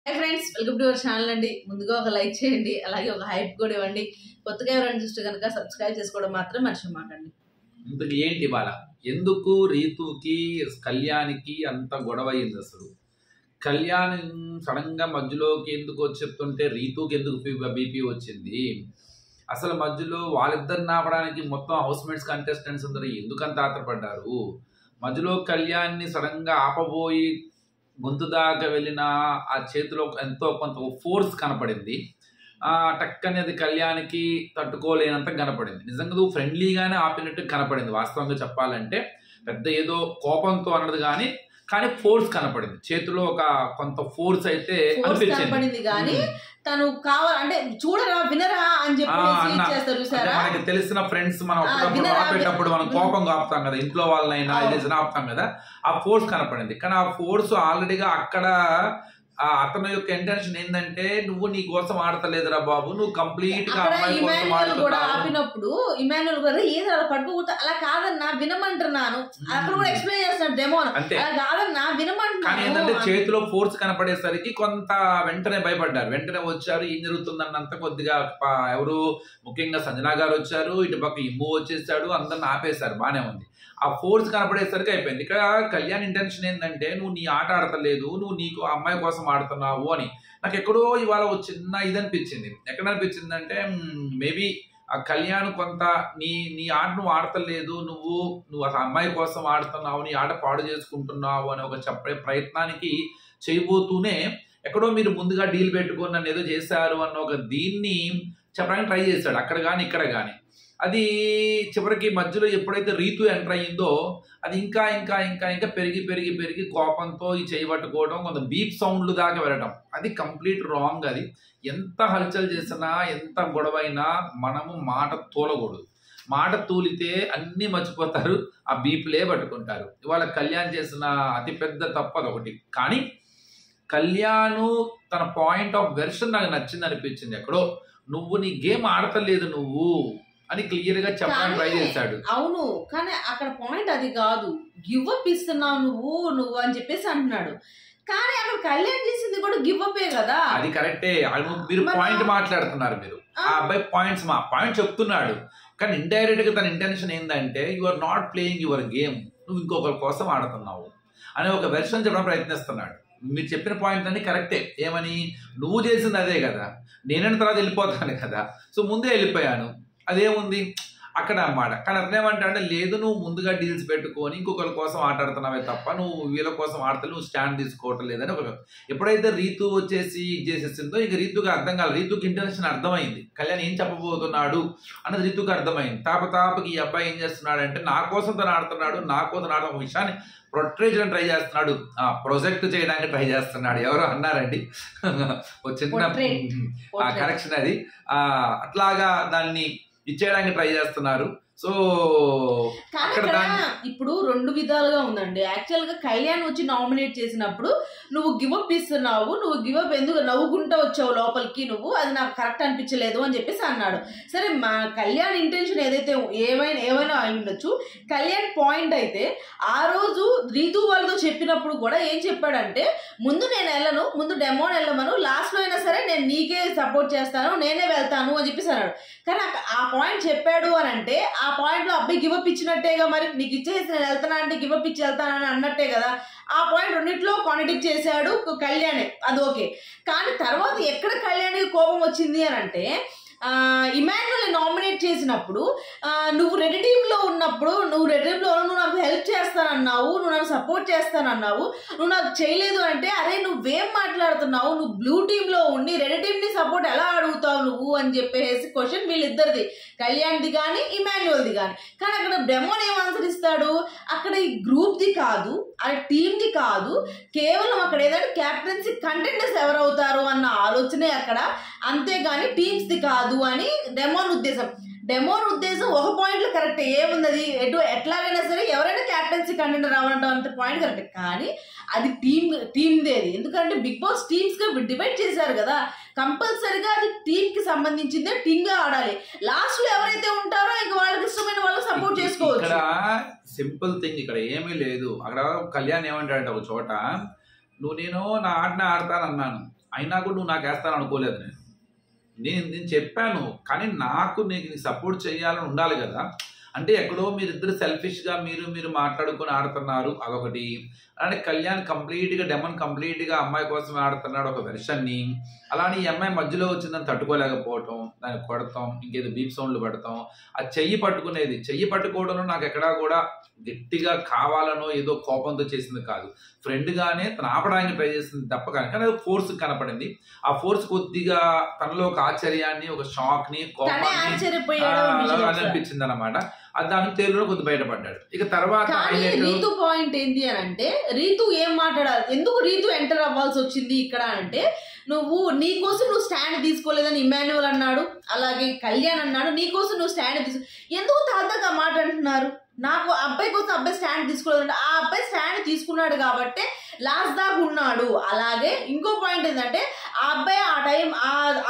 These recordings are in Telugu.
Hi friends, welcome to our channel అండి. ముందుగా ఒక లైక్ చేయండి, అలాగే ఒక హైప్ కూడా ఇవ్వండి. కొత్తగా ఎవరైనా చూస్తే కనుక సబ్స్క్రైబ్ చేసుకోవడం మాత్రం మర్చిపోమాకండి. ఇంతకు ఏంటి ఇవాళ ఎందుకు రీతుకి కళ్యాణ్కి అంత గొడవ అయింది? అసలు కళ్యాణ్ సడన్ గా మధ్యలోకి ఎందుకు వచ్చి చెప్తుంటే రీతుకి ఎందుకు బీపీ వచ్చింది? అసలు మధ్యలో వాళ్ళిద్దరిని ఆపడానికి మొత్తం హౌస్ మేట్స్ కంటెస్టెంట్స్ అందరూ ఎందుకంత ఆత్రపడ్డారు? మధ్యలో కళ్యాణ్ని సడన్ గా ఆపబోయి గొంతు దాకా వెళ్ళిన ఆ చేతిలో ఎంతో కొంత ఫోర్స్ కనపడింది. టక్కని అది కళ్యాణ్కి తట్టుకోలేనంత కనపడింది. నిజంగా నువ్వు ఫ్రెండ్లీగానే ఆపినట్టు కనపడింది. వాస్తవంగా చెప్పాలంటే పెద్ద ఏదో కోపంతో అన్నది కానీ ఫోర్స్ కనపడింది. చేతిలో ఒక కొంత ఫోర్స్ అయితే కనపడింది. కానీ తను కావాలంటే చూడరా వినరా అని చెప్పి మనకి తెలిసిన ఫ్రెండ్స్ మనం ఆపేటప్పుడు మనం కోపం ఆపుతాం కదా, ఇంట్లో వాళ్ళనైనా ఏదైనా ఆపుతాం కదా, ఆ ఫోర్స్ కనపడింది. కానీ ఆ ఫోర్స్ ఆల్రెడీగా అక్కడ అతని యొక్క ఇంటెన్షన్ ఏంటంటే నువ్వు నీ కోసం ఆడతలేదురా బాబు, నువ్వు కంప్లీట్ గా అమ్మాయి కోసం ఆపినప్పుడు ఇమాన్యుల్ కూడా ఏదో అలా పట్టుకుంటా అలా కాదన్నా వినమంటున్నాను అక్కడ కూడా ఎక్స్ప్లెయిన్ చేస్తాడు డెమో అంటే కాదన్నా వినమంటున్నాను. కానీ ఏంటంటే చేతిలో ఫోర్స్ కనపడేసరికి కొంత వెంటనే భయపడ్డారు. వెంటనే వచ్చారు, ఏం జరుగుతుందన్నంత కొద్దిగా ఎవరు ముఖ్యంగా సంజనా గారు వచ్చారు, ఇటు పక్క ఇమ్ము వచ్చేసాడు, అందరిని ఆపేశారు. బానే ఉంది. ఆ ఫోర్స్ కనపడేసరికి అయిపోయింది. ఇక్కడ కళ్యాణ్ ఇంటెన్షన్ ఏంటంటే నువ్వు నీ ఆట ఆడతలేదు, నువ్వు నీకు అమ్మాయి కోసం ఆడుతున్నావు అని. నాకు ఎక్కడో ఇవాళ ఒక చిన్న ఇది అనిపించింది. ఎక్కడ అనిపించింది అంటే మేబీ ఆ కళ్యాణ్ కొంత నీ ఆట నువ్వు ఆడతలేదు, నువ్వు అసలు అమ్మాయి కోసం ఆడుతున్నావు, నీ ఆట పాడు చేసుకుంటున్నావు అని ఒక చెప్పే ప్రయత్నానికి చేయబోతూనే ఎక్కడో మీరు ముందుగా డీల్ పెట్టుకుని నన్ను ఏదో చేశారు అన్న ఒక దీన్ని చెప్పడానికి ట్రై చేశాడు అక్కడ కానీ ఇక్కడ కానీ. అది చివరికి మధ్యలో ఎప్పుడైతే రీతు ఎంటర్ అయ్యిందో అది ఇంకా ఇంకా ఇంకా ఇంకా పెరిగి పెరిగి పెరిగి కోపంతో ఈ చేయబట్టుకోవడం, కొంత బీప్ సౌండ్లు దాకా వెళ్ళడం, అది కంప్లీట్ రాంగ్. అది ఎంత హల్చల్ చేసినా ఎంత గొడవైనా మనము మాట తూలకూడదు. మాట తూలితే అన్నీ మర్చిపోతారు, ఆ బీప్లే పట్టుకుంటారు. ఇవాళ కళ్యాణ్ చేసిన అతిపెద్ద తప్పు అదొకటి. కానీ కళ్యాణ్ తన పాయింట్ ఆఫ్ వెర్షన్ నాకు నచ్చింది అనిపించింది. ఎక్కడో నువ్వు నీ గేమ్ ఆడతలేదు నువ్వు అని క్లియర్ గా చెప్పడానికి ట్రై చేశాడు. అవును, కానీ అక్కడ పాయింట్ అది కాదు. గివ్ అప్ ఇస్తున్నావు నువ్వు అని చెప్పేసి అంటున్నాడు. కానీ అక్కడ కళ్యాణ్ చేసింది కూడా గివ్ అప్పే కదా. అది కరెక్టే. మీరు పాయింట్ మాట్లాడుతున్నారు, మీరు ఆ అబ్బాయి పాయింట్ చెప్తున్నాడు. కానీ ఇండైరెక్ట్ గా తన ఇంటెన్షన్ ఏంటంటే you are not playing your game, నువ్వు ఇంకొకరి కోసం ఆడుతున్నావు అనే ఒక వెర్షన్ చెప్పడం ప్రయత్నిస్తున్నాడు. మీరు చెప్పిన పాయింట్ అన్ని కరెక్టే. ఏమని, నువ్వు చేసింది అదే కదా, నేనైనా తర్వాత వెళ్ళిపోతాను కదా, సో ముందే వెళ్ళిపోయాను, అదేముంది అక్కడ అన్నమాట. కానీ అతనేమంటే లేదు, నువ్వు ముందుగా డీల్స్ పెట్టుకొని ఇంకొకరి కోసం ఆటాడుతున్నావే తప్ప నువ్వు వీళ్ళ కోసం ఆడతా, నువ్వు స్టాండ్ తీసుకోవటం లేదని ఒక. ఎప్పుడైతే రీతు వచ్చేసి చేసేసిందో ఇక రీతుకి అర్థం కాదు, రీతుకి ఇంటెన్షన్ అర్థమైంది, కళ్యాణ్ ఏం చెప్పబోతున్నాడు అన్నది రీతుకి అర్థమైంది. తాపకి ఈ అబ్బాయి ఏం చేస్తున్నాడు అంటే నా కోసం తను ఆడుతున్నాడు, నా కోసం ఆడడం విషయాన్ని ప్రొట్రే చేయడం ట్రై చేస్తున్నాడు, ప్రొజెక్ట్ చేయడానికి ట్రై చేస్తున్నాడు. ఎవరో అన్నారండి ఒక చిన్న కరెక్షన్ అది. అట్లాగా దాన్ని ఇచ్చేయడానికి ట్రై చేస్తున్నారు. సో ఇప్పుడు రెండు విధాలుగా ఉందండి. యాక్చువల్ గా కళ్యాణ్ వచ్చి నామినేట్ చేసినప్పుడు నువ్వు గివప్ ఇస్తున్నావు, నువ్వు గివప్ ఎందుకు నవ్వుకుంటూ వచ్చావు లోపలికి, నువ్వు అది నాకు కరెక్ట్ అనిపించలేదు అని చెప్పేసి అన్నాడు. సరే, మా కళ్యాణ్ ఇంటెన్షన్ ఏదైతే ఏమైనా అయి ఉండొచ్చు. కళ్యాణ్ పాయింట్ అయితే ఆ రోజు రీతు వాళ్ళతో చెప్పినప్పుడు కూడా ఏం చెప్పాడంటే ముందు నేను వెళ్ళను, ముందు డెమోని వెళ్ళమను, లాస్ట్ లో అయినా సరే నేను నీకే సపోర్ట్ చేస్తాను, నేనే వెళ్తాను అని చెప్పేసి అన్నాడు. కానీ ఆ పాయింట్ చెప్పాడు అని అంటే ఆ పాయింట్ లో అబ్బాయి గివప్ ఇచ్చినట్టేగా. మరి నీకు ఇచ్చేసి నేను వెళ్తానా అంటే గివప్ ఇచ్చి వెళ్తానని అన్నట్టే కదా. ఆ పాయింట్ రెండింటిలో కాంట్రడిక్ట్ చేశాడు కళ్యాణే, అది ఓకే. కానీ తర్వాత ఎక్కడ కళ్యాణ్కి కోపం వచ్చింది అని అంటే ఇమాన్యుల్ నామినేట్ చేసినప్పుడు నువ్వు రెడ్ టీంలో ఉన్నప్పుడు నువ్వు నాకు హెల్ప్ చేస్తానన్నావు, నువ్వు నన్ను సపోర్ట్ చేస్తానన్నావు, నువ్వు నాకు చేయలేదు అంటే అరే నువ్వేం మాట్లాడుతున్నావు, నువ్వు బ్లూ టీంలో ఉండి రెడ్ టీంని సపోర్ట్ ఎలా అడుగుతావు నువ్వు అని చెప్పేసి క్వశ్చన్ వీళ్ళిద్దరిది, కళ్యాణ్ది కానీ ఇమాన్యుల్ది కానీ. కానీ అక్కడ డెమోన్ ఏం ఆన్సర్ ఇస్తాడు, అక్కడ ఈ గ్రూప్ది కాదు, అది టీంది కాదు, కేవలం అక్కడ ఏదంటే క్యాప్టెన్సీ కంటెండర్స్ ఎవరవుతారు అన్న ఆలోచనే అక్కడ, అంతేగాని టీమ్స్ది కాదు అని డెమోన్ ఉద్దేశం. ఒక పాయింట్ లో కరెక్ట్ ఏముంది, ఎట్లాగైనా సరే ఎవరైనా క్యాప్టెన్సీ కంటెండర్ రావడం అంత పాయింట్ కరెక్ట్. కానీ అది టీమ్దేది, ఎందుకంటే బిగ్ బాస్ టీమ్స్ గా డివైడ్ చేశారు కదా, కంపల్సరిగా అది టీమ్ కి సంబంధించిందే టీమ్ గా ఆడాలి. లాస్ట్ లో ఎవరైతే ఉంటారో ఇంకా వాళ్ళకి ఇష్టమైన వాళ్ళు సపోర్ట్ చేసుకోవచ్చు. ఇక్కడ సింపుల్ థింగ్, ఇక్కడ ఏమీ లేదు. అక్కడ కళ్యాణ్ ఏమంటాడంటే ఒక చోట నేను నా ఆటనే ఆడతానన్నాను, అయినా కూడా నువ్వు నాకు వేస్తాను అనుకోలేదు. నేను చెప్పాను, కానీ నాకు నీకు సపోర్ట్ చేయాలని ఉండాలి కదా. అంటే ఎక్కడో మీరిద్దరు సెల్ఫిష్గా మీరు మాట్లాడుకొని ఆడుతున్నారు, అదొకటి. అలానే కళ్యాణ్ కంప్లీట్గా డెమన్ కంప్లీట్గా అమ్మాయి కోసం ఆడుతున్నాడు ఒక వెర్షన్ని. అలానే ఈ అమ్మాయి మధ్యలో వచ్చిందని తట్టుకోలేకపోవటం, దాన్ని కొడతాం, ఇంకేదో బీప్ సౌండ్లు పెడతాం. ఆ చెయ్యి పట్టుకోవడంలో నాకు ఎక్కడా కూడా గట్టిగా కావాలనో ఏదో కోపంతో చేసింది కాదు. ఫ్రెండ్గానే తను ఆపడానికి ట్రై చేసింది తప్ప కానీ అది ఫోర్స్ కనపడింది. ఆ ఫోర్స్ కొద్దిగా తనలో ఒక ఆశ్చర్యాన్ని, ఒక షాక్ని, కోపాన్ని అనిపించింది అనమాట. అది దాని తెలుగులో కొద్ది బయటపడ్డాడు. ఇక తర్వాత రీతు పాయింట్ ఏంటి అని అంటే, రీతు ఏం మాట్లాడాలి, ఎందుకు రీతు ఎంటర్ అవ్వాల్సి వచ్చింది ఇక్కడ అంటే, నువ్వు నీకోసం నువ్వు స్టాండ్ తీసుకోలేదని ఇమాన్యువల్ అన్నాడు, అలాగే కళ్యాణ్ అన్నాడు, నీకోసం నువ్వు స్టాండ్ ఎందుకు తాతగా మాట అంటున్నారు. నాకు అబ్బాయి కోసం అబ్బాయి స్టాండ్ తీసుకోలేదంటే ఆ అబ్బాయి స్టాండ్ తీసుకున్నాడు కాబట్టి లాస్ట్ దాకా ఉన్నాడు. అలాగే ఇంకో పాయింట్ ఏంటంటే, ఆ అబ్బాయి ఆ టైం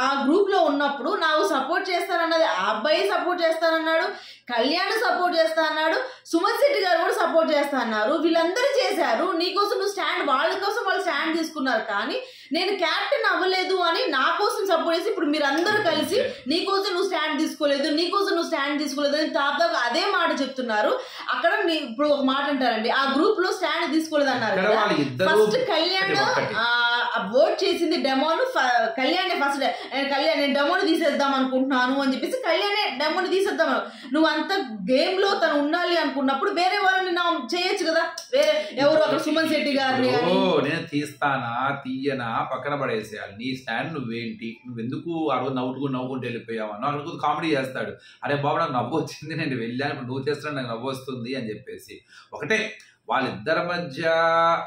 ఆ గ్రూప్ లో ఉన్నప్పుడు నాకు సపోర్ట్ చేస్తానన్నది ఆ అబ్బాయి సపోర్ట్ చేస్తానన్నాడు, కళ్యాణ్ సపోర్ట్ చేస్తా అన్నాడు, సుమన్ శెట్టి గారు కూడా సపోర్ట్ చేస్తా అన్నారు. వీళ్ళందరూ చేశారు. నీకోసం నువ్వు స్టాండ్, వాళ్ళ కోసం వాళ్ళు స్టాండ్ తీసుకున్నారు, కానీ నేను క్యాప్టెన్ అవ్వలేదు అని నా కోసం సపోర్ట్ చేసి ఇప్పుడు మీరందరూ కలిసి నీకోసం నువ్వు స్టాండ్ తీసుకోలేదు, నీకోసం నువ్వు స్టాండ్ తీసుకోలేదు అని దాదాపు అదే మాట చెప్తున్నారు. అక్కడ ఇప్పుడు ఒక మాట అంటారండి, ఆ గ్రూప్ లో స్టాండ్ తీసుకోలేదు అన్నారు కదా. ఫస్ట్ కళ్యాణ్ ఓట్ చేసింది డెమోను, కళ్యాణ్ ఫస్ట్ కళ్యాణ్ నేను డెమోని తీసేద్దాం అనుకుంటున్నాను అని చెప్పేసి కళ్యాణే డెమోని తీసేద్దాం. నువ్వు అంత గేమ్ లో తను ఉండాలి అనుకున్నప్పుడు వేరే వాళ్ళని నా చేయొచ్చు కదా, వేరే ఎవరు అక్కడ సుమన్ శెట్టి గారిని. నేను తీస్తానా తీయనా పక్కన పడేసేయాలి, నీ స్టాండ్ నువ్వేంటి, నువ్వెందుకు ఆ రోజు నవ్వుకుంటూ వెళ్ళిపోయావు అని అక్కడ కామెడీ చేస్తాడు. అరే బాబు నాకు నవ్వు వచ్చింది, నేను వెళ్ళాను, ఇప్పుడు నువ్వు చేస్తున్నాడు నాకు నవ్వు వస్తుంది అని చెప్పేసి. ఒకటే వాళ్ళిద్దరి మధ్య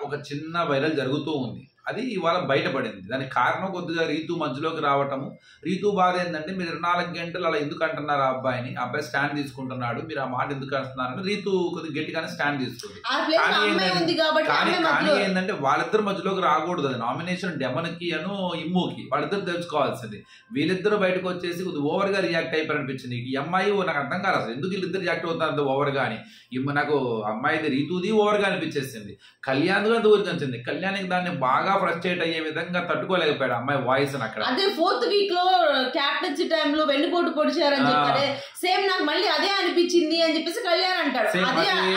ఒక చిన్న వైరల్ జరుగుతూ ఉంది, అది ఇవాళ బయటపడింది. దానికి కారణం కొద్దిగా రీతు మధ్యలోకి రావటము. రీతు బాధ ఏంటంటే, మీరు 24 గంటలు అలా ఎందుకు అంటున్నారు ఆ అబ్బాయిని, అబ్బాయి స్టాండ్ తీసుకుంటున్నాడు, మీరు ఆ మాట ఎందుకు అంటున్నారని రీతు కొద్దిగా గట్టిగానే స్టాండ్ తీసుకుంది. కానీ ఏంటంటే వాళ్ళిద్దరు మధ్యలోకి రాకూడదు. అది నామినేషన్ డెమన్కి అను ఇమ్ముకి వాళ్ళిద్దరు తెలుసుకోవాల్సింది. వీళ్ళిద్దరూ బయటకు వచ్చేసి కొద్దిగా ఓవర్ గా రియాక్ట్ అయిపోయి అనిపించింది. ఈ అమ్మాయి నాకు అర్థం కాదు అసలు ఎందుకు వీళ్ళిద్దరు రియాక్ట్ అవుతారు ఓవర్ గా అని. నాకు అమ్మాయిది రీతుది ఓవర్ గా అనిపించేసింది, కళ్యాణ్ గా దూరం వచ్చింది. కళ్యాణ్కి దాన్ని బాగా ఫ్రస్ట్రేట్ అయ్యే విధంగా తట్టుకోలేకపోయాడు అమ్మాయి వాయిస్ అక్కడ. అదే 4th వీక్ లో క్యాప్టెన్సీ టైమ్ లో వెన్నుపోటు పొడిచారని చెప్పారే, సేమ్ నాకు మళ్ళీ అదే అనిపించింది అని చెప్పేసి కళ్యాణ్ అంటాడు.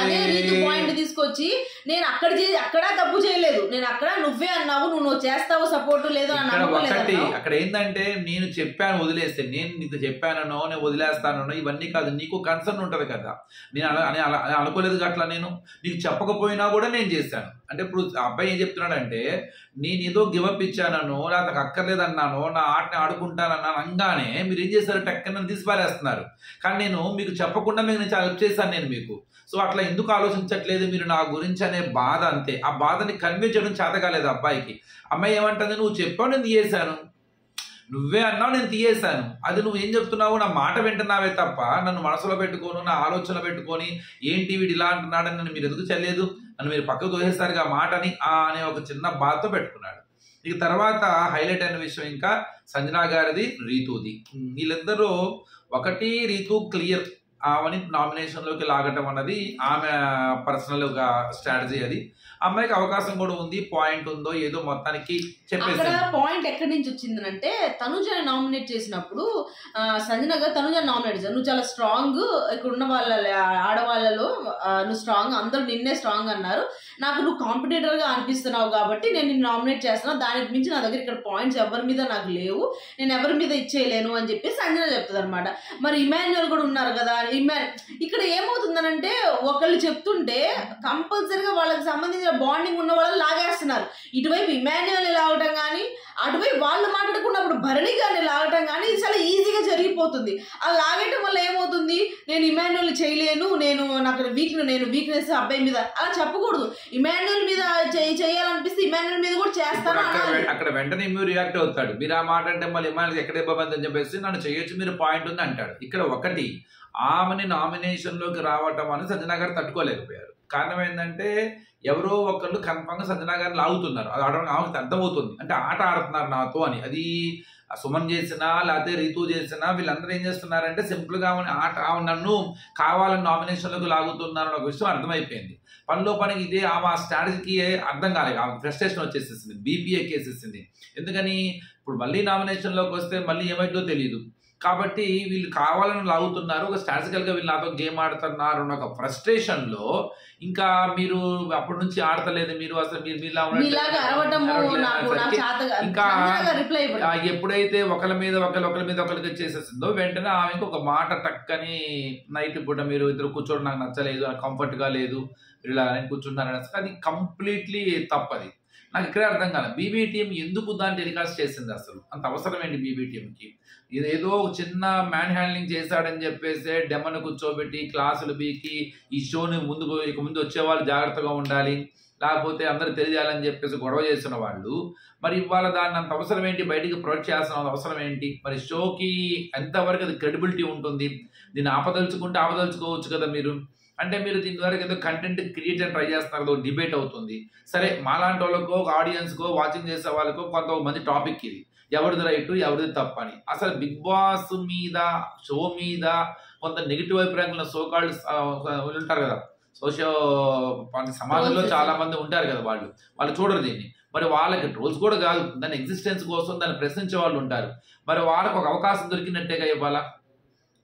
అదే రీతి పాయింట్ తీసుకొచ్చి నేను అక్కడ తప్పు చేయలేదు, నేను అక్కడ నువ్వే అన్నావు, నువ్వు చేస్తావు సపోర్ట్ లేదు ఒకటి. అక్కడ ఏంటంటే నేను చెప్పాను వదిలేస్తే, నేను నీకు చెప్పానో నేను వదిలేస్తానో ఇవన్నీ కాదు, నీకు కన్సర్న్ ఉంటది కదా. నేను అనుకోలేదు అట్లా, నేను నీకు చెప్పకపోయినా కూడా నేను చేశాను. అంటే ఇప్పుడు అబ్బాయి ఏం చెప్తున్నాడంటే, నేను ఏదో గివప్ ఇచ్చానో లేకపోతే అక్కర్లేదన్నానో, నా ఆటని ఆడుకుంటానన్నాను అనగానే మీరు ఏం చేస్తారు, టక్కన తీసి పారేస్తున్నారు. కానీ నేను మీకు చెప్పకుండా మీకు నేను హెల్ప్ చేశాను నేను మీకు. సో అట్లా ఎందుకు ఆలోచించట్లేదు మీరు నా గురించి అనే బాధ అంతే. ఆ బాధని కన్వే చేయడం చేత కాలేదు అబ్బాయికి. అమ్మాయి ఏమంటుంది, నువ్వు చెప్పావు నేను తీయేశాను, నువ్వే అన్నావు నేను తీయేశాను, అది నువ్వు ఏం చెప్తున్నావు నా మాట వింటున్నావే తప్ప నన్ను మనసులో పెట్టుకోను, నా ఆలోచన పెట్టుకొని ఏంటి వీడు ఇలా అంటున్నాడని నన్ను మీరు ఎందుకు చెల్లేదు, నన్ను మీరు పక్కకు తోసేస్తారు ఆ మాటని అనే ఒక చిన్న బాధతో పెట్టుకున్నాడు. ఇక తర్వాత హైలైట్ అయిన విషయం ఇంకా సంజనా గారిది, రీతుది. వీళ్ళిద్దరూ ఒకటి రీతు క్లియర్ ఆమెని నామినేషన్లోకి లాగటం అన్నది ఆమె పర్సనల్గా స్ట్రాటజీ. అది అమ్మాయికి అవకాశం కూడా ఉంది, పాయింట్ ఉందో ఏదో మొత్తానికి చెప్పేసి. పాయింట్ ఎక్కడి నుంచి వచ్చిందంటే, తనుజని నామినేట్ చేసినప్పుడు సంజన గారు తనుజని నామినేట్ చేశారు. నువ్వు చాలా స్ట్రాంగ్, ఇక్కడ ఉన్న వాళ్ళ ఆడవాళ్ళలో నువ్వు స్ట్రాంగ్, అందరూ నిన్నే స్ట్రాంగ్ అన్నారు, నాకు నువ్వు కాంపిటేటర్ గా అనిపిస్తున్నావు కాబట్టి నేను నిన్ను నామినేట్ చేస్తున్నావు, దానికి మించి నా దగ్గర ఇక్కడ పాయింట్స్ ఎవరి మీద నాకు లేవు, నేను ఎవరి మీద ఇచ్చేయలేను అని చెప్పి సంజన చెప్తుంది అనమాట. మరి ఇమాన్యువల్ కూడా ఉన్నారు కదా, ఇక్కడ ఏమవుతుందనంటే ఒకళ్ళు చెప్తుంటే కంపల్సరీగా వాళ్ళకి సంబంధించిన బాండింగ్ ఉన్న వాళ్ళు లాగేస్తున్నారు. ఇటువైపు ఇమాన్యువల్ లాగటం కానీ, అటువైపు వాళ్ళు మాట్లాడుకున్నప్పుడు భరణి గారిని లాగటం కానీ చాలా ఈజీగా జరిగిపోతుంది. అలా లాగటం వల్ల ఏమవుతుంది, నేను ఇమాన్యువల్ చేయలేను, నాకు వీక్నెస్ అబ్బాయి మీద అలా చెప్పకూడదు. ఇమాన్యువల్ మీద చేయాలనిపిస్తే ఇమాన్యువల్ మీద కూడా చేస్తాను. అక్కడ వెంటనే మీరు రియాక్ట్ అవుతాడు, మీరు ఆ మాట అంటే మళ్ళీ ఇమాన్యువల్ ఎక్కడ ఇబ్బంది అని చెప్పేసి నన్ను చేయొచ్చు, మీరు పాయింట్ ఉంది అంటాడు. ఇక్కడ ఒకటి ఆమెని నామినేషన్ లోకి రావటం అని సంజనా గారు తట్టుకోలేకపోయారు. కారణం ఏంటంటే ఎవరో ఒకళ్ళు కన్ఫర్మ్గా సంజనా గారిని లాగుతున్నారు. అది ఆమెకు అర్థమవుతుంది, అంటే ఆట ఆడుతున్నారు నాతో అని. అది సుమన్ చేసినా లేకపోతే రీతు చేసినా వీళ్ళందరూ ఏం చేస్తున్నారంటే సింపుల్గా నన్ను కావాలని నామినేషన్లకు లాగుతున్నారు అనే ఒక విషయం అర్థమైపోయింది. పనిలో పనికి ఇదే ఆమె స్ట్రాటజీకి అర్థం కాలేదు, ఆమె ఫ్రస్ట్రేషన్ వచ్చేసేసింది, బీపీ ఎక్కేసేసింది. ఎందుకని ఇప్పుడు మళ్ళీ నామినేషన్లోకి వస్తే మళ్ళీ ఏమైందో తెలియదు. కాబట్టి వీళ్ళు కావాలని లాగుతున్నారు, ఒక స్ట్రాటజికల్గా వీళ్ళు నాతో గేమ్ ఆడుతున్నారు అన్న ఒక ఫ్రస్ట్రేషన్లో ఇంకా మీరు అప్పటి నుంచి ఆడతలేదు, మీరు అసలు ఇంకా ఎప్పుడైతే ఒకరికి చేసేసిందో వెంటనే ఆమెకు ఒక మాట టక్కని నైట్ పూట మీరు ఇద్దరు కూర్చోవడం నాకు నచ్చలేదు, కంఫర్ట్గా లేదు, ఇలా కూర్చున్నారని అది కంప్లీట్లీ తప్పది. నాకు ఇక్కడే అర్థం కాదు బీబీ టీం ఎందుకు దాన్ని టెలికాస్ట్ చేసింది, అసలు అంత అవసరం ఏంటి బీబీ టీంకి? ఏదో ఒక చిన్న మ్యాన్ హ్యాండ్లింగ్ చేశాడని చెప్పేసి డెమ్మను కూర్చోబెట్టి క్లాసులు బీకి ఈ షోని ముందు వచ్చేవాళ్ళు జాగ్రత్తగా ఉండాలి, లేకపోతే అందరూ తెలియాలని చెప్పేసి గొడవ చేసిన వాళ్ళు మరి ఇవాళ దాన్ని అంత అవసరం ఏంటి, బయటికి ప్రొజెక్ట్ చేయాల్సిన అవసరం ఏంటి? మరి షోకి ఎంతవరకు అది క్రెడిబిలిటీ ఉంటుంది? దీన్ని ఆపదలుచుకోవచ్చు కదా మీరు. అంటే మీరు దీని ద్వారా ఏదో కంటెంట్ క్రియేట్ అని ట్రై చేస్తున్నారు, ఏదో డిబేట్ అవుతుంది. సరే మాలాంటి వాళ్ళకో ఒక ఆడియన్స్కో వాచింగ్ చేసే వాళ్ళకో కొంతమంది టాపిక్ ఇది, ఎవరిది రైట్ ఎవరిది తప్పు అని. అసలు బిగ్ బాస్ మీద షో మీద కొంత నెగిటివ్ అభిప్రాయం సోకాళ్ళు ఉంటారు కదా, సమాజంలో చాలా మంది ఉంటారు కదా, వాళ్ళు చూడరు దీన్ని. మరి వాళ్ళకి ట్రోల్స్ కూడా కాదు, దాని ఎగ్జిస్టెన్స్ కోసం దాన్ని ప్రశ్నించే వాళ్ళు ఉంటారు. మరి వాళ్ళకు ఒక అవకాశం దొరికినట్టేగా ఇవ్వాలా?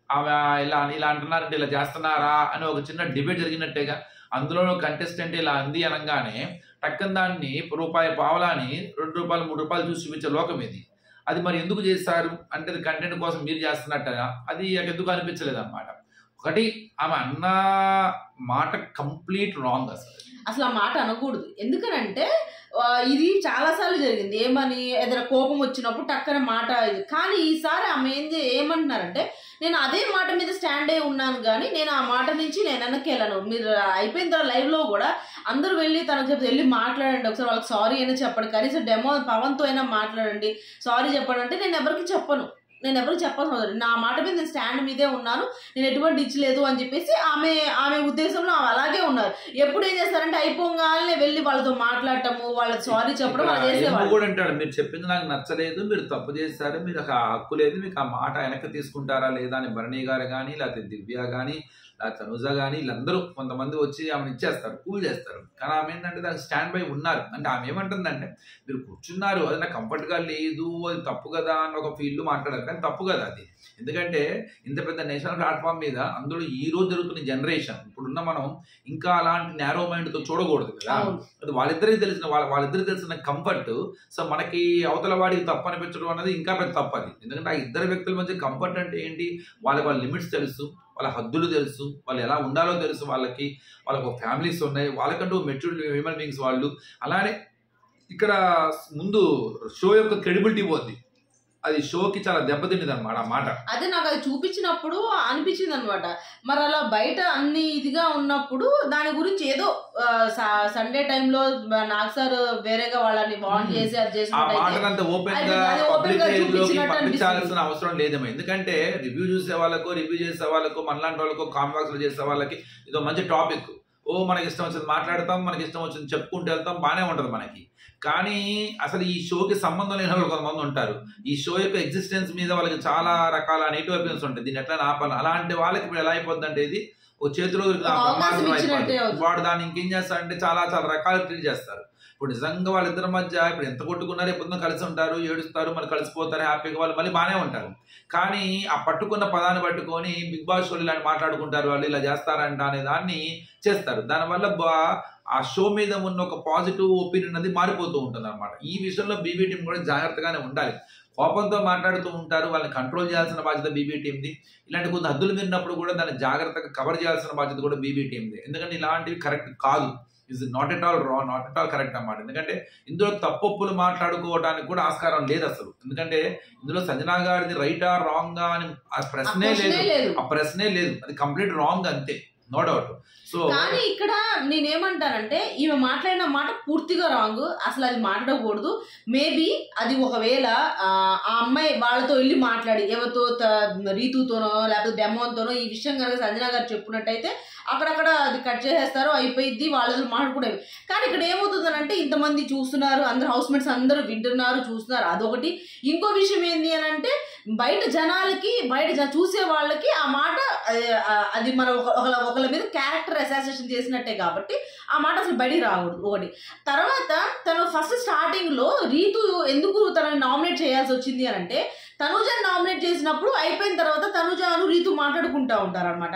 ఆమె ఇలా అంటున్నారంటే ఇలా చేస్తున్నారా అని ఒక చిన్న డిబేట్ జరిగినట్టేగా. అందులో కంటెస్టెంట్ ఇలా అంది అనగానే టక్కన దాన్ని రూపాయి పావలాని 2 రూపాయలు 3 రూపాయలు చూసి చూపించే లోకం ఇది. అది మరి ఎందుకు చేస్తారు అంటే అది కంటెంట్ కోసం మీరు చేస్తున్నట్టుగా అది ఎందుకు అనిపించలేదు అన్నమాట. ఒకటి ఆమె అన్న మాట కంప్లీట్ రాంగ్, అసలు ఆ మాట అనకూడదు. ఎందుకనంటే ఇది చాలాసార్లు జరిగింది, ఏమని ఏదైనా కోపం వచ్చినప్పుడు టక్కన మాట ఇది. కానీ ఈసారి ఆమె ఏమంటున్నారంటే నేను అదే మాట మీద స్టాండ్ అయి ఉన్నాను, కానీ నేను ఆ మాట నుంచి నేను వెనక్కి వెళ్ళను. మీరు అయిపోయిన తర్వాత లైవ్లో కూడా అందరూ వెళ్ళి తనకు చెప్తే వెళ్ళి మాట్లాడండి, ఒకసారి వాళ్ళకి సారీ అయినా చెప్పండి, కనీసం డెమో పవన్తో అయినా మాట్లాడండి, సారీ చెప్పండి అంటే నేను ఎవరికి చెప్పను, నేను ఎవరికి చెప్పాల్సిన అవసరం, నా మాట మీద నేను స్టాండ్ మీదే ఉన్నాను, నేను ఎటువంటి ఇచ్చలేదు అని చెప్పేసి ఆమె ఉద్దేశంలో అలాగే ఉన్నారు. ఎప్పుడు ఏం చేస్తారంటే అయిపోగానే వెళ్ళి వాళ్ళతో మాట్లాడటము, వాళ్ళకి సారీ చెప్పడం కూడా అంటాడు. మీరు చెప్పింది నాకు నచ్చలేదు, మీరు తప్పు చేస్తారు, మీరు ఆ హక్కు లేదు, మీకు ఆ మాట వెనక్కి తీసుకుంటారా లేదా అని భరణి గారు కానీ లేకపోతే దివ్య కానీ తనుజ కానీ వీళ్ళందరూ కొంతమంది వచ్చి ఆమెను ఇచ్చేస్తారు, కూల్ చేస్తారు. కానీ ఆమె ఏంటంటే దానికి స్టాండ్ బై ఉన్నారు. అంటే ఆమె ఏమంటుందంటే మీరు కూర్చున్నారు, అది నాకు కంఫర్ట్గా లేదు, అది తప్పు కదా అని ఒక ఫీల్డ్ మాట్లాడారు. కానీ తప్పు కదా అది, ఎందుకంటే ఇంత పెద్ద నేషనల్ ప్లాట్ఫామ్ మీద అందులో ఈ రోజు జరుగుతున్న జనరేషన్ ఇప్పుడున్న మనం ఇంకా అలాంటి నేరో మైండ్తో చూడకూడదు కదా. అది వాళ్ళిద్దరికి తెలిసిన కంఫర్ట్. సో మనకి అవతల వాడికి తప్పు అనిపించడం అనేది ఇంకా పెద్ద తప్పు అది. ఎందుకంటే ఆ ఇద్దరు వ్యక్తుల మధ్య కంఫర్ట్ అంటే ఏంటి, వాళ్ళ లిమిట్స్ తెలుసు, వాళ్ళ హద్దులు తెలుసు, వాళ్ళు ఎలా ఉండాలో తెలుసు, వాళ్ళకు ఫ్యామిలీస్ ఉన్నాయి, వాళ్ళకంటూ మెచ్యూర్డ్ హ్యూమన్ బీయింగ్స్ వాళ్ళు. అలానే ఇక్కడ ముందు షో యొక్క క్రెడిబిలిటీ పోద్ది, అది షోకి చాలా దెబ్బతింది అనమాట ఆ మాట. అదే నాకు అది చూపించినప్పుడు అనిపించింది అనమాట. మరి అలా బయట అన్ని ఇదిగా ఉన్నప్పుడు దాని గురించి ఏదో సండే టైంలో నాగ్ సార్ వేరేగా వాళ్ళని వార్న్ చేసి అది చేసినంత ఓపెన్ గా పంపించాల్సిన అవసరం లేదేమో. ఎందుకంటే రివ్యూ చేసే వాళ్ళకు మనలాంటి వాళ్ళకు కామెంట్స్ లో చేసే వాళ్ళకి ఇదో మంచి టాపిక్, మనకి ఇష్టం వచ్చింది మాట్లాడతాం, మనకి ఇష్టం వచ్చింది చెప్పుకుంటూ వెళ్తాం, బాగానే ఉంటది మనకి. కానీ అసలు ఈ షోకి సంబంధం లేని వాళ్ళు కొంతమంది ఉంటారు, ఈ షో యొక్క ఎగ్జిస్టెన్స్ మీద వాళ్ళకి చాలా రకాల నెగిటివ్ ఒపీనియన్స్ ఉంటాయి, దీన్ని ఎట్లా ఆపాలి. అలాంటి వాళ్ళకి ఇప్పుడు ఎలా అయిపోద్ది అంటే ఇది ఒక చేతిలో వాడు దాన్ని ఇంకేం చేస్తారంటే చాలా చాలా రకాలు ట్రీట్ చేస్తారు. ఇప్పుడు నిజంగా వాళ్ళిద్దరి మధ్య ఇప్పుడు ఎంత కొట్టుకున్నారో ఎప్పుడో కలిసి ఉంటారు, ఏడుస్తారు, మళ్ళీ కలిసిపోతారు, హ్యాపీగా వాళ్ళు మళ్ళీ బాగానే ఉంటారు. కానీ ఆ పట్టుకున్న పదాన్ని పట్టుకొని బిగ్ బాస్ షోలు ఇలాంటి మాట్లాడుకుంటారు, వాళ్ళు ఇలా చేస్తారంట అనే దాన్ని చేస్తారు. దానివల్ల ఆ షో మీద ఉన్న ఒక పాజిటివ్ ఒపీనియన్ అనేది మారిపోతూ ఉంటుంది అనమాట. ఈ విషయంలో బీబీ టీం కూడా జాగ్రత్తగానే ఉండాలి. కోపంతో మాట్లాడుతూ ఉంటారు, వాళ్ళని కంట్రోల్ చేయాల్సిన బాధ్యత బీబీ టీంది. ఇలాంటి కొన్ని హద్దులు మీరినప్పుడు కూడా దాన్ని జాగ్రత్తగా కవర్ చేయాల్సిన బాధ్యత కూడా బీబీ టీంది. ఎందుకంటే ఇలాంటివి కరెక్ట్ కాదు, ఇస్ నాట్ ఎట్ ఆల్ రా, నాట్ ఎట్ ఆల్ కరెక్ట్ అన్నమాట. ఎందుకంటే ఇందులో తప్పొప్పులు మాట్లాడుకోవడానికి కూడా ఆస్కారం లేదు అసలు. ఎందుకంటే ఇందులో సంజనా గారిది రైటా రాంగా అని ఆ ప్రశ్నే లేదు, అది కంప్లీట్ రాంగ్ అంతే. No doubt. సో కానీ ఇక్కడ నేనేమంటానంటే ఈమె మాట్లాడిన మాట పూర్తిగా రాంగ్, అసలు అది మాట్లాడకూడదు. మేబీ అది ఒకవేళ ఆ అమ్మాయి వాళ్ళతో వెళ్ళి మాట్లాడి ఎవరితో రీతుతోనో లేకపోతే డెమోన్తోనో ఈ విషయం కనుక సంజన గారు చెప్పినట్టయితే అక్కడక్కడ అది కట్ చేసేస్తారు, అయిపోయింది, వాళ్ళతో మాట్లాడుకునేవి. కానీ ఇక్కడ ఏమవుతుందనంటే ఇంతమంది చూస్తున్నారు, అందరు హౌస్ మేట్స్ అందరూ వింటున్నారు, చూస్తున్నారు, అదొకటి. ఇంకో విషయం ఏంటి అని అంటే బయట జనాలకి చూసే వాళ్ళకి ఆ మాట అది మన ఒకళ్ళ మీద క్యారెక్టర్ అసాసినేషన్ చేసినట్టే కాబట్టి ఆ మాట అసలు బయటికి రాకూడదు ఒకటి. తర్వాత తను ఫస్ట్ స్టార్టింగ్ లో రీతు ఎందుకు తనని నామినేట్ చేయాల్సి వచ్చింది అని అంటే తనుజాని నామినేట్ చేసినప్పుడు అయిపోయిన తర్వాత తనుజాను రీతు మాట్లాడుకుంటూ ఉంటారు అనమాట.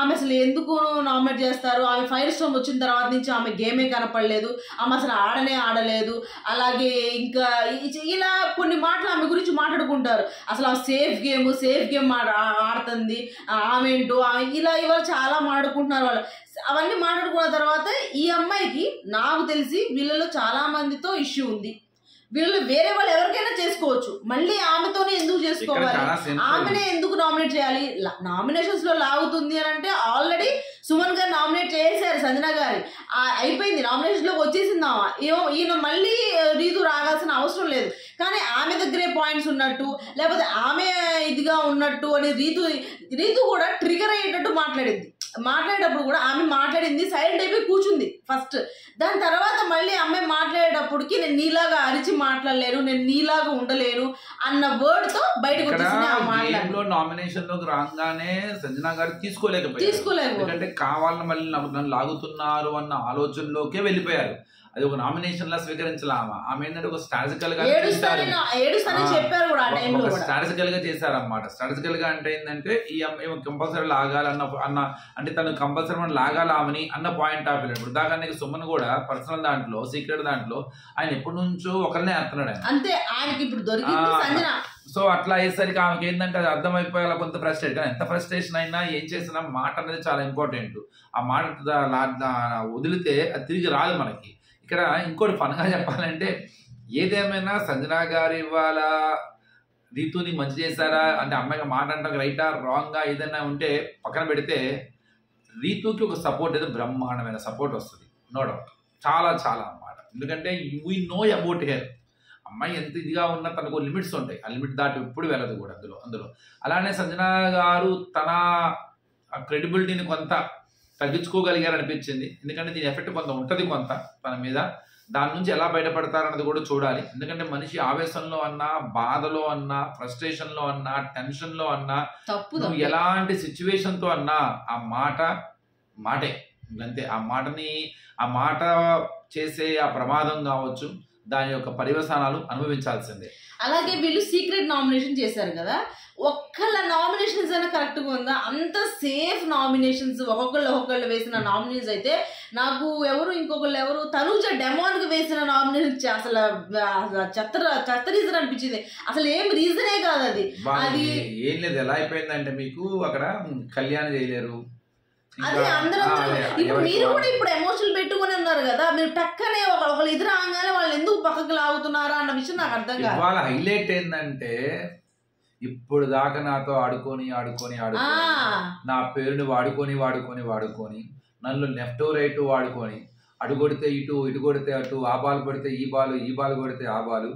ఆమె అసలు ఎందుకు నామినేట్ చేస్తారు, ఆమె ఫైర్ స్టోమ్ వచ్చిన తర్వాత నుంచి ఆమె గేమే కనపడలేదు, ఆమె అసలు ఆడలేదు, అలాగే ఇంకా ఇలా కొన్ని మాటలు ఆమె గురించి మాట్లాడుకుంటారు. అసలు ఆ సేఫ్ గేమ్ ఆడుతుంది ఆమె ఏంటో ఇలా ఇవాళ చాలా మాట్లాడుకుంటున్నారు వాళ్ళు. అవన్నీ మాట్లాడుకున్న తర్వాత ఈ అమ్మాయికి నాకు తెలిసి వీళ్ళలో చాలా మందితో ఇష్యూ ఉంది. వీళ్ళు వేరే వాళ్ళు ఎవరికైనా చేసుకోవచ్చు, మళ్ళీ ఆమెతోనే ఎందుకు చేసుకోవాలి, ఆమెనే ఎందుకు నామినేట్ చేయాలి? నామినేషన్స్ లో లాగుతుంది అని అంటే ఆల్రెడీ సుమన్ గారు నామినేట్ చేశారు సంజన గారి, అయిపోయింది, నామినేషన్ లోకి వచ్చేసింది ఆమె. ఈయన మళ్ళీ రీతు రాగాల్సిన అవసరం లేదు. కానీ ఆమె దగ్గరే పాయింట్స్ ఉన్నట్టు లేకపోతే ఆమె ఇదిగా ఉన్నట్టు అని రీతు కూడా ట్రిగర్ అయ్యేటట్టు మాట్లాడేటప్పుడు కూడా ఆమె మాట్లాడింది సైలెంట్ అయిపోయి కూర్చుంది ఫస్ట్. దాని తర్వాత మళ్ళీ అమ్మాయి మాట్లాడేటప్పటికి నేను నీలాగా అరిచి మాట్లాడలేను, నేను నీలాగా ఉండలేను అన్న వర్డ్ తో బయటకు వచ్చేసింది. నామినేషన్ లోకి రాగానే సంజన గారు తీసుకోలేకపోయారు, ఎందుకంటే కావాలని మళ్ళీ నన్ను లాగుతున్నారు అన్న ఆలోచనలోకే వెళ్ళిపోయారు. అది ఒక నామినేషన్ లా స్వీకరించలామా, ఆమె ఏంటంటే ఒక స్ట్రాటజికల్ గా స్ట్రాటజికల్ గా చేశారన్నమాట. స్ట్రాటజికల్ గా అంటే ఏంటంటే ఈ అమ్మాయి కంపల్సరీ లాగాలన్న అంటే తను కంపల్సరీ మనం లాగాలని అన్న పాయింట్ ఆఫ్ వ్యూ. ఇప్పుడు దాకా సుమన్ కూడా పర్సనల్ దాంట్లో సీక్రెట్ దాంట్లో ఆయన ఎప్పటి నుంచో ఒకరినే వేస్తున్నాడు అంతే, ఆయనకి ఇప్పుడు దొరికింది. సో అట్లా అయ్యేసరికి ఆమెకి ఏంటంటే అది అర్థమైపోయేలా కొంత ఫ్రస్ట్రేట్. కానీ ఎంత ఫ్రస్ట్రేషన్ అయినా ఏం చేసినా మాట అనేది చాలా ఇంపార్టెంట్. ఆ మాట వదిలితే అది తిరిగి రాదు మనకి. ఇక్కడ ఇంకోటి ఫన్గా చెప్పాలంటే ఏదేమైనా సంజన గారు ఇవాళ రీతుని మంచి చేశారా అంటే అమ్మాయిగా మాట అంటే రైటా రాంగ్గా ఏదైనా ఉంటే పక్కన పెడితే రీతుకి ఒక సపోర్ట్ ఏదో బ్రహ్మాండమైన సపోర్ట్ వస్తుంది, నో డౌట్, చాలా చాలా అన్నమాట. ఎందుకంటే వీ నో అబౌట్ హెర్. అమ్మాయి ఎంత ఇదిగా ఉన్నా తనకు లిమిట్స్ ఉంటాయి, ఆ లిమిట్ దాటి ఎప్పుడు వెళ్ళదు కూడా అందులో. అలానే సంజన గారు తన క్రెడిబిలిటీని కొంత తగ్గించుకోగలిగారు అనిపించింది. ఎందుకంటే దీని ఎఫెక్ట్ కొంత ఉంటుంది కొంత తన మీద. దాని నుంచి ఎలా బయటపడతారన్నది కూడా చూడాలి. ఎందుకంటే మనిషి ఆవేశంలో అన్నా, బాధలో అన్నా, ఫ్రస్ట్రేషన్లో అన్నా, టెన్షన్లో అన్నా, నువ్వు ఎలాంటి సిచ్యువేషన్తో అన్నా ఆ మాటే అంతే. ఆ మాట చేసే ఆ ప్రమాదం కావచ్చు, దాని యొక్క పర్యవసానాలు అనుభవించాల్సిందే. అలాగే వీళ్ళు సీక్రెట్ నామినేషన్ చేశారు కదా, ఒక్కళ్ళ నామినేషన్స్ అయినా కరెక్ట్గా ఉందా? అంత సేఫ్ నామినేషన్స్ ఒక్కొక్కళ్ళు వేసిన నామినేషన్స్ అయితే నాకు ఇంకొకళ్ళు తనుజ డెమోన్కి వేసిన నామినేషన్ అసలు చెత్త రీజన్ అనిపించింది. అసలు ఏం రీజనే కాదు అది ఏం లేదు. ఎలా అయిపోయిందంటే మీకు అక్కడ కళ్యాణ్ చేయలేరు, అదే అందరూ ఇప్పుడు మీరు కూడా ఇప్పుడు ఎమోషనల్ పెట్టుకుని ఉన్నారు కదా, మీరు టక్కనే ఒకళ్ళు ఎదురు రాగానే వాళ్ళు ఎందుకు పక్కకు లాగుతున్నారా అన్న విషయం నాకు అర్థం కాదు. వాళ్ళ హైలైట్ ఏంటంటే ఇప్పుడు దాకా నాతో ఆడుకొని నా పేరుని వాడుకొని నన్ను లెఫ్ట్ రైట్ వాడుకొని అడుగొడితే ఇటు కొడితే అటు, ఆ బాల్ కొడితే ఈ బాల్ కొడితే ఆ బాల్,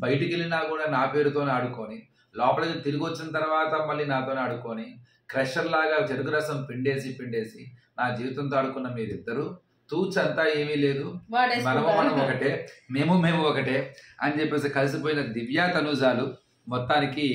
బయటికి వెళ్ళినా కూడా నా పేరుతోనే ఆడుకొని, లోపలికి తిరిగి వచ్చిన తర్వాత మళ్ళీ నాతోనే ఆడుకొని, క్రషర్ లాగా చెరుకు రసం పిండేసి నా జీవితంతో ఆడుకున్న మీరిద్దరు తూచంతా ఏమీ లేదు, మనం ఒకటే, మేము ఒకటే అని చెప్పేసి కలిసిపోయిన దివ్య తనుజాలు మొత్తానికి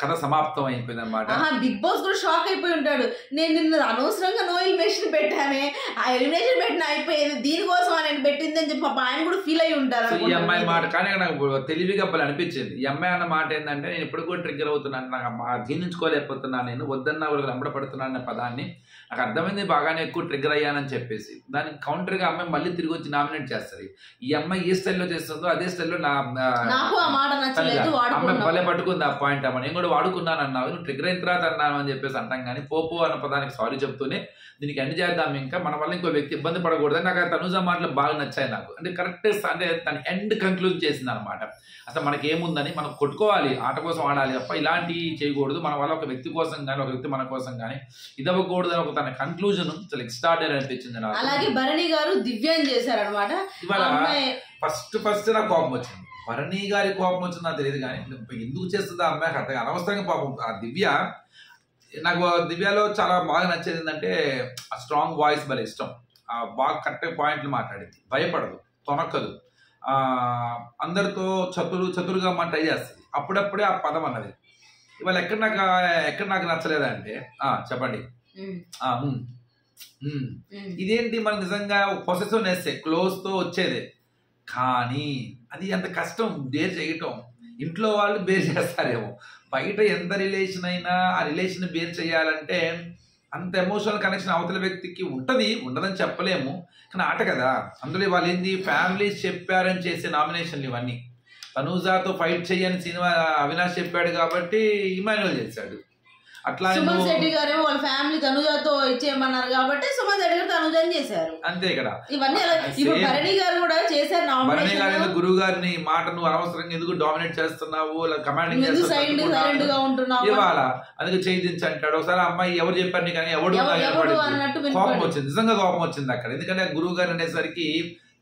కథ సమాప్తం అయిపోయింది అనమాట. బిగ్ బాస్ కూడా షాక్ అయిపోయి ఉంటాడు. నేను నిన్న అనవసరంగా నో ఎలిమినేషన్ పెట్టానే, ఆ ఎలిమినేషన్ పెట్టిన అయిపోయింది, దీనికోసం ఆయన పెట్టింది అని చెప్పి ఆయన కూడా ఫీల్ అయి ఉంటారు. ఈ అమ్మాయి మాట కానీ నాకు తెలివిగా అనిపించింది. ఈ అమ్మాయి అన్న మాట ఏంటంటే నేను ఇప్పుడు కూడా ట్రిగ్గర్ అవుతున్నాను, నాకు జీర్ణించుకోలేకపోతున్నాను, నేను వద్దన్నా కూడా వెంబడపడుతున్నాను అనే పదాన్ని నాకు అర్థమైంది. బాగానే ఎక్కువ ట్రిగ్గర్ అయ్యానని చెప్పేసి దానికి కౌంటర్గా అమ్మాయి మళ్ళీ తిరిగి వచ్చి నామినేట్ చేస్తుంది. ఈ అమ్మాయి ఏ స్టైల్లో చేస్తుందో అదే స్టైల్లో అమ్మాయి భలే పట్టుకుంది ఆ పాయింట్. పాయింట్ అమ్మ, నేను కూడా వాడుకున్నాను అన్నావు, నువ్వు ట్రిగర్ అయిన తర్వాత అన్నాను అని చెప్పేసి అంటాం. కానీ పోపు అన్న పదానికి సారీ చెప్తూనే దీనికి ఎండ్ చేద్దాం, ఇంకా మన వల్ల ఇంకో వ్యక్తి ఇబ్బంది పడకూడదు. నాకు తనుజ మాటలు బాగా నచ్చాయి నాకు. అంటే కరెక్ట్, అంటే తన ఎండ్ కంక్లూజ్ చేసింది అనమాట. అసలు మనకి ఏముందని, మనం కొట్టుకోవాలి, ఆట కోసం ఆడాలి తప్ప ఇలాంటివి చేయకూడదు. మన వల్ల ఒక వ్యక్తి కోసం కానీ ఒక వ్యక్తి మన కోసం కానీ ఇదవ్వకూడదు అని ఒక తన కన్క్లూజన్ చాలా ఎక్స్ట్రాడినరీ అనిపించింది నాకు. అలాగే భరణి గారు దివ్యం చేశారనమాట. ఇవాళ ఫస్ట్ నాకు కోపం వచ్చింది. భరణి గారి కోపం వచ్చింది నాకు తెలియదు, కానీ ఎందుకు చేస్తుందా అమ్మాయి అర్థం అనవసరంగా పాపం. ఆ దివ్య, నాకు దివ్యలో చాలా బాగా నచ్చేది ఏంటంటే ఆ స్ట్రాంగ్ వాయిస్ భలే ఇష్టం. బాగా కరెక్ట్ పాయింట్లు మాట్లాడింది, భయపడదు, తొనక్కదు, అందరితో చతురుగా మా ట్రై చేస్తుంది. అప్పుడప్పుడే ఆ పదం అన్నది. ఇవాళ ఎక్కడ నాకు నచ్చలేదంటే చెప్పండి, ఇదేంటి మన నిజంగా పొసెసివ్నెస్ క్లోజ్తో వచ్చేదే, కానీ అది ఎంత కష్టం బేర్ చేయటం. ఇంట్లో వాళ్ళు బేర్ చేస్తారేమో, బయట ఎంత రిలేషన్ అయినా ఆ రిలేషన్ బేర్ చేయాలంటే అంత ఎమోషనల్ కనెక్షన్ అవతల వ్యక్తికి ఉండదని చెప్పలేము. కానీ ఆట కదా, అందులో వాళ్ళు ఏంది ఫ్యామిలీస్ చెప్పారని చేసే నామినేషన్లు ఇవన్నీ. తనూజాతో ఫైట్ చేయని సినిమా అవినాష్ చెప్పాడు కాబట్టి ఇమాన్యుయల్ చేశాడు. అట్లా సుమన్ శెట్టి గారేమో వాళ్ళ ఫ్యామిలీ తనుజాతో ఇచ్చేయమన్నారు కాబట్టి సుమన్ శెట్టి గారు తనుజాని చేశారు. అంతే ఇక్కడ ఇవన్నీ ఇప్పుడు భరణి గారు కూడా చేశారు. భరణి గారు గురువు గారిని మాట నువ్వు అనవసరంగా ఎందుకు డామినేట్ చేస్తున్నావు, కమాండింగ్ చేస్తున్నావు ఇవాళ అందుకే చేయించి అంటాడు. ఒకసారి అమ్మాయి ఎవరు చెప్పారు కానీ ఎవడు కోపం వచ్చింది, నిజంగా కోపం వచ్చింది అక్కడ. ఎందుకంటే గురువు గారు అనేసరికి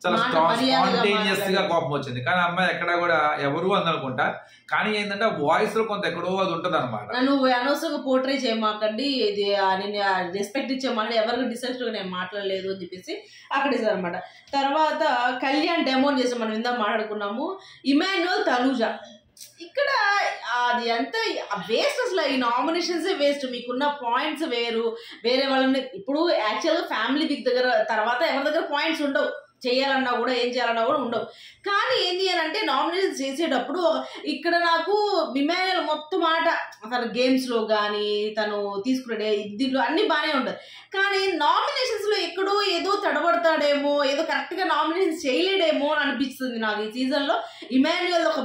చాలా స్పాంటేనియస్ గా కోపం వచ్చింది. కానీ అమ్మాయి ఎక్కడా కూడా ఎవరు అందనుకుంటా, కానీ ఏంటంటే వాయిస్ లో కొంత ఎక్కడో అది ఉంటది అనమాట. నువ్వు అనవసరంగా పోర్ట్రే చేయమాకండి, ఇది నేను రెస్పెక్ట్ ఇచ్చేమాట, ఎవరికి డిసెప్ట్ నేను మాట్లాడలేదు అని చెప్పేసి అక్కడ ఇస్తారు అనమాట. తర్వాత కళ్యాణ్ డెమోన్ చేసి మనం ఇందా మాట్లాడుకున్నాము. ఇమాన్యుయల్ తనుజ ఇక్కడ అది అంతా వేస్ట్. అసలు ఈ నామినేషన్స్ వేస్ట్. మీకున్న పాయింట్స్ వేరే వాళ్ళని ఇప్పుడు యాక్చువల్గా ఫ్యామిలీ బిగ్ దగ్గర తర్వాత ఎవరి దగ్గర పాయింట్స్ ఉండవు, చేయాలన్నా కూడా ఏం చేయాలన్నా కూడా ఉండవు. కానీ ఏంటి అని అంటే నామినేషన్ చేసేటప్పుడు ఇక్కడ నాకు ఇమాన్యుయల్ మొత్తం మాట తన గేమ్స్లో కానీ తను తీసుకునే దీంట్లో అన్నీ బాగానే ఉంటుంది. కానీ నామినేషన్స్లో ఎక్కడో ఏదో తడబడతాడేమో, ఏదో కరెక్ట్గా నామినేషన్స్ చేయలేడేమో అని అనిపిస్తుంది నాకు ఈ సీజన్లో. ఇమాన్యుయల్ ఒక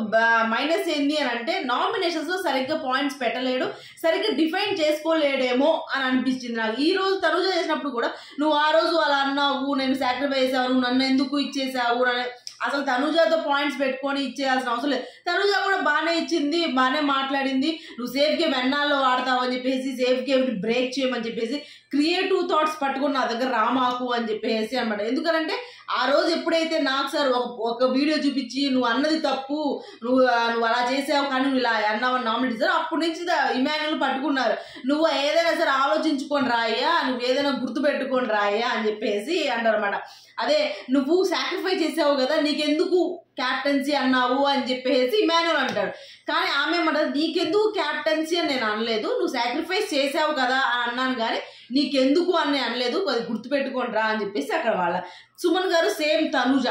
మైనస్ ఏంటి అని అంటే నామినేషన్స్లో సరిగ్గా పాయింట్స్ పెట్టలేడు, సరిగ్గా డిఫైన్ చేసుకోలేడేమో అని అనిపించింది నాకు. ఈ రోజు తనుజ చేసినప్పుడు కూడా నువ్వు ఆ రోజు అలా అన్నావు, నేను సాక్రిఫైస్ చేసావు, నన్ను ఎందుకు ఇచ్చేసావు అని అసలు తనుజాతో పాయింట్స్ పెట్టుకొని ఇచ్చేయాల్సిన అవసరం లేదు. తనుజ కూడా బాగానే ఇచ్చింది, బాగానే మాట్లాడింది. నువ్వు సేఫ్ గేమ్ ఎన్నాళ్ళు ఆడతావు అని చెప్పేసి, సేఫ్ గేమ్ బ్రేక్ చేయమని చెప్పేసి, క్రియేటివ్ థాట్స్ పట్టుకుని నా దగ్గర రామాకు అని చెప్పేసి అనమాట. ఎందుకంటే ఆ రోజు ఎప్పుడైతే నాకు సార్ ఒక వీడియో చూపించి నువ్వు అన్నది తప్పు, నువ్వు అలా చేసావు కానీ నువ్వు ఇలా అన్నావని నామినేట్ చేశారు, అప్పటి నుంచి ఇమాన్యుయల్ పట్టుకున్నారు. నువ్వు ఏదైనా సరే ఆలోచించుకొని రాయ్యా, నువ్వు ఏదైనా గుర్తుపెట్టుకొని రాయ్యా అని చెప్పేసి అంటారు అనమాట. అదే నువ్వు సాక్రిఫైస్ చేసావు కదా, నీకెందుకు క్యాప్టెన్సీ అన్నావు అని చెప్పేసి ఇమాన్యుయల్ అంటాడు. కానీ ఆమె ఏమంటారు, నీకెందుకు క్యాప్టెన్సీ అని నేను అనలేదు, నువ్వు సాక్రిఫైస్ చేసావు కదా అని అన్నాను, కానీ నీకెందుకు అని నేను అనలేదు, అది గుర్తుపెట్టుకొని రా అని చెప్పేసి అక్కడ వాళ్ళ సుమన్ గారు సేమ్ తనుజ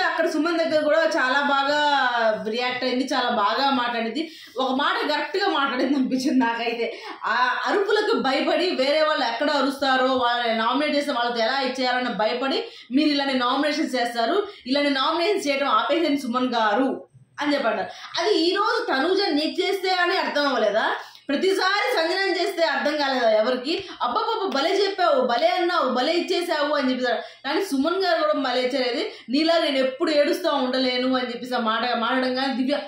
అక్కడ సుమన్ దగ్గర కూడా చాలా బాగా రియాక్ట్ అయింది, చాలా బాగా మాట్లాడింది. ఒక మాట కరెక్ట్గా మాట్లాడింది అనిపించింది నాకైతే. ఆ అరుపులకు భయపడి వేరే వాళ్ళు ఎక్కడ అరుస్తారో, వాళ్ళని నామినేట్ చేస్తే వాళ్ళతో ఎలా ఇచ్చేయాలని భయపడి మీరు ఇలాంటి నామినేషన్స్ చేస్తారు, ఇలాంటి నామినేషన్స్ చేయడం ఆపేసేయండి సుమన్ గారు అని చెప్పంటారు. అది ఈరోజు తనుజ నీకు చేస్తే అని అర్థం అవ్వలేదా? ప్రతిసారి సంజనం చేస్తే అర్థం కాలేదా ఎవరికి? అబ్బాబ్బా భలే చెప్పావు, భలే అన్నావు, భలే ఇచ్చేసావు అని చెప్పేసారు. కానీ సుమన్ గారు కూడా భలే ఇచ్చారేది, నీలా నేను ఎప్పుడు ఏడుస్తూ ఉండలేను అని చెప్పేసి మాట్లాడడం. కానీ దివ్య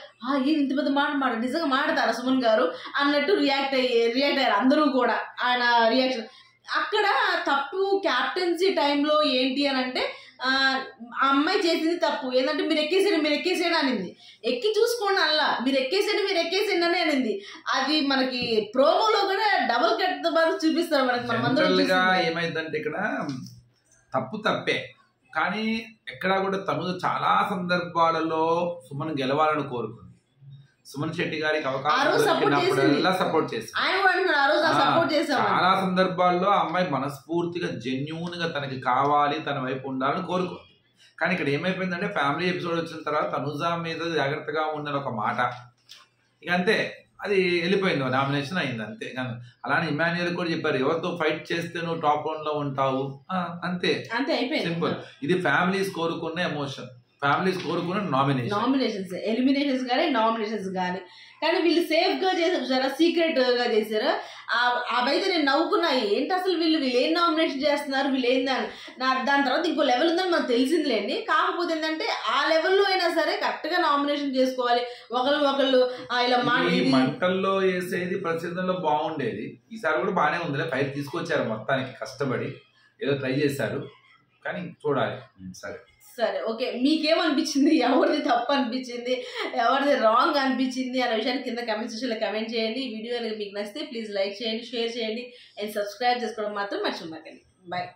ఏం ఇంత పెద్ద మాట నిజంగా మాట్లాడతారా సుమన్ గారు అన్నట్టు రియాక్ట్ అయ్యారు అందరూ కూడా. ఆయన రియాక్షన్ అక్కడ తప్పు క్యాప్టెన్సీ టైంలో ఏంటి అని అంటే ఆ అమ్మాయి చేసింది తప్పు. ఏంటంటే మీరు ఎక్కేసేయండి అనింది. ఎక్కి చూసుకోండి అలా, మీరు ఎక్కేసేయండి అని అనింది. అది మనకి ప్రోమోలో కూడా డబుల్ కట్ బాగా చూపిస్తారు మనకి. ఏమైందంటే ఇక్కడ తప్పే, కానీ ఎక్కడా కూడా తను చాలా సందర్భాలలో సుమన్ గెలవాలని కోరుకుంది. సుమన్ శెట్టి గారికి అవకాశం సపోర్ట్ చేశారు. చాలా సందర్భాల్లో అమ్మాయి మనస్ఫూర్తిగా జెన్యూన్ గా తనకి కావాలి, తన వైపు ఉండాలని కోరుకుంది. కానీ ఇక్కడ ఏమైపోయిందంటే ఫ్యామిలీ ఎపిసోడ్ వచ్చిన తర్వాత తనుజా మీద జాగ్రత్తగా ఉందని ఒక మాట, ఇక అంతే అది వెళ్ళిపోయింది, నామినేషన్ అయింది అంతే. కానీ అలానే ఇమాన్యుయల్ కూడా చెప్పారు, ఎవరితో ఫైట్ చేస్తే నువ్వు టాప్ 1 లో ఉంటావు, అంతే సింపుల్. ఇది ఫ్యామిలీస్ కోరుకున్న ఎమోషన్. ఫ్యామిలీస్ కోరుకున్న నామినేషన్స్, ఎలిమినేషన్స్ కానీ నామినేషన్స్ కానీ వీళ్ళు సేఫ్ గా చేశారు చూసారా, సీక్రెట్ గా చేశారు. అవైతే నేను నవ్వుకున్నా, ఏంటి అసలు వీళ్ళు ఏం నామినేషన్ చేస్తున్నారు, వీళ్ళు ఏందని. దాని తర్వాత ఇంకో లెవెల్ ఉందని మనకు తెలిసిందిలేండి. కాకపోతే ఏంటంటే ఆ లెవెల్లో అయినా సరే కరెక్ట్ గా నామినేషన్ చేసుకోవాలి. ఒకళ్ళు ఇలా మంటల్లో వేసేది ప్రసిద్ధంలో బాగుండేది. ఈసారి కూడా బాగానే ఉంది, ఫైర్ తీసుకొచ్చారు మొత్తానికి కష్టపడి, ఏదో ట్రై చేశారు, కానీ చూడాలి. సరే ఓకే, మీకేమనిపించింది, ఎవరిది తప్పు అనిపించింది, ఎవరిది రాంగ్ అనిపించింది అనే విషయాన్ని కింద కమెంట్ సెక్షన్లో కమెంట్ చేయండి. ఈ వీడియో మీకు నచ్చితే ప్లీజ్ లైక్ చేయండి, షేర్ చేయండి అండ్ సబ్స్క్రైబ్ చేసుకోవడం మాత్రం మర్చిపోకండి. బాయ్.